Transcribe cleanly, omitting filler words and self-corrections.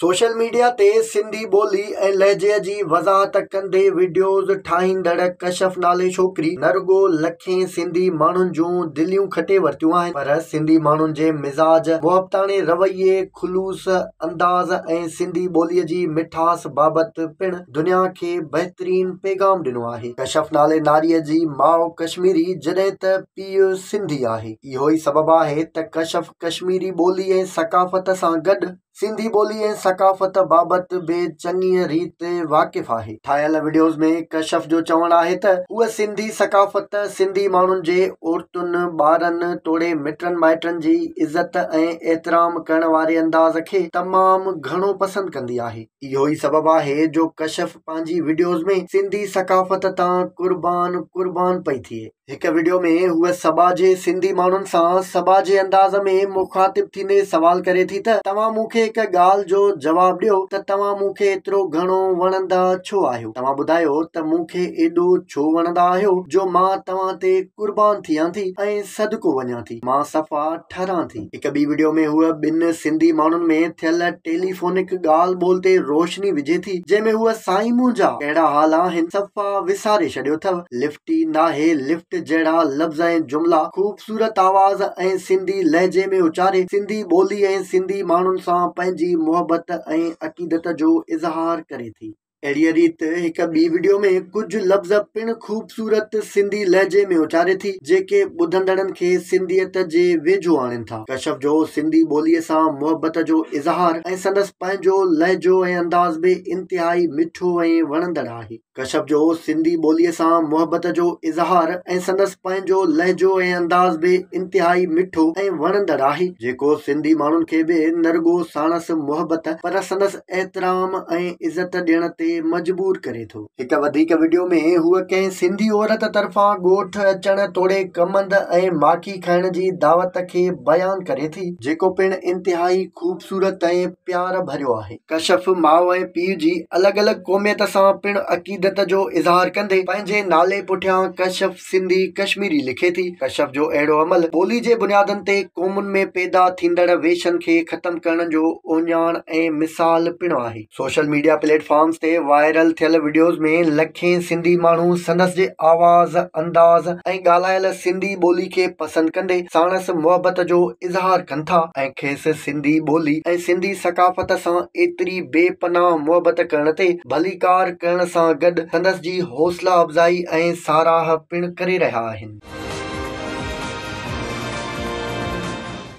Social media ते सिंधी ॿोली ऐं लहजे जी वज़ाहत कंदे वीडियोज़ ठाहींदड़ कशफ नाले छोकिरी न रुॻो लखें सिंधी माण्हुनि जूं दिलियूं खटे वरितियूं आहिनि, पर सिंधी माण्हुनि जे मिज़ाज, मुहबताणे रवैये, खुलूस अंदाज़ ऐं सिंधी ॿोलीअ जी मिठास बाबति पिणु दुनिया खे बहितरीन पैगाम ॾिनो आहे। कशफ नाले नारीअ जी माउ कश्मीरी जॾहिं त पीउ सिंधी आहे। इहो ई सबबु आहे त कशफ कश्मीरी ॿोली ऐं सकाफ़त सां गॾु सिंधी ॿोली ऐं सकाफ़त बाबति बि चङी रीति वाक़िफ़ आहे। ठाहियल वीडियोज़ में कशफ जो चवणु आहे त उहा सिंधी सकाफ़त, सिंधी माण्हुनि जे औरतुनि, ॿारनि, तोड़े मिटनि माइटनि जी इज़त ऐं एतिराम करण वारे अंदाज़ खे तमामु घणो पसंदि कंदी आहे। इहो ई सबबु आहे जो कशफ पंहिंजी वीडियोज़ में सिंधी सकाफ़त तां कुर्बान पई थिए। हिक वीडियो में हूअ सबा जे सिंधी माण्हुनि सां सबा जे अंदाज़ में मुखातिब थींदे सवाल करे थी त तव्हां मूंखे हिक ॻाल्हि जो जवाबु ॾियो त तव्हां मूंखे एतिरो घणो वणंदा छो आहियो? तव्हां ॿुधायो त मूंखे एॾो छो वणंदा आहियो जो मां तव्हां ते कुर्बान थियां थी ऐं सदको वञां थी, मां सफ़ा ठरां थी। हिक ॿी वीडियो में हूअ ॿिनि सिंधी माण्हुनि में थियल टेलीफोनिक ॻाल्हि ॿोल ते रोशनी विझे थी, जंहिंमें हूअ साईं मुंहिंजा कहिड़ा हाल आहिनि सफ़ा विसारे छॾियो अथव। लिफ्ट ई नाहे लिफ्ट जहिड़ा लफ़्ज़ ऐं जुमिला ख़ूबसूरत आवाज़ ऐं सिंधी लहजे में उचारे सिंधी ॿोली ऐं सिंधी माण्हुनि सां पंहिंजी मुहबत ऐं अक़ीदत जो इज़हार करे थी। अहिड़ीअ रीति हिक ॿी वीडियो में कुझु लफ़्ज़ पिणु ख़ूबसूरत सिंधी लहजे में उचारे थी, जेके ॿुधंदड़नि खे सिंधियत जे वेझो आणनि था। कशफ जो सिंधी ॿोलीअ सां मुहबत जो इज़हार ऐं संदसि पंहिंजो लहजो ऐं अंदाज़ बि इंतिहाई मिठो ऐं वणंदड़ आहे। कशफ जो सिंधी ॿोलीअ सां मुहबत जो इज़हार ऐं संदसि पंहिंजो लहजो ऐं अंदाज़ बि इंतिहाई मिठो ऐं वणंदड़ आहे, जेको सिंधी माण्हुनि खे बि न रुॻो साणसि मुहबत पर संदसि एतिराम ऐं इज़त ॾियण ते मजबूर करे थो। हिक वधीक वीडियो में हूअ कंहिं सिंधी औरत तरफ़ां ॻोठ अचण तोड़े कमंद ऐं माखी खाइण जी दावत खे बयान करे थी, जेको पिणु इंतिहाई ख़ूबसूरत ऐं प्यार भरियो आहे। कशफ माउ ऐं पीउ जी अलॻि अलॻि क़ौमियत सां पिणु अक़ीदत जो इज़हार कंदे पंहिंजे नाले पुठियां कशफ सिंधी कश्मीरी लिखे थी। कशफ जो अहिड़ो अमल ॿोली जे बुनियादनि ते क़ौमुनि में पैदा थींदड़ वेशनि खे ख़तम करण जो ओञाण ऐं मिसाल पिणु आहे। सोशल मीडिया प्लेटफॉर्म्स ते वायरल थियल वीडियोज़ में लखें सिंधी माण्हू संदसि जे आवाज़, अंदाज़ ऐं ॻाल्हायल सिंधी ॿोली खे पसंदि कंदे साणसि मुहबत जो इज़हार कनि था ऐं खेसि सिंधी ॿोली ऐं सिंधी सकाफ़त सां एतिरी बेपनाह मुहबत करण ते भलीकार करण सां गॾु संदसि जी हौसला अफ़ज़ाई ऐं साराह पिणु करे रहिया आहिनि।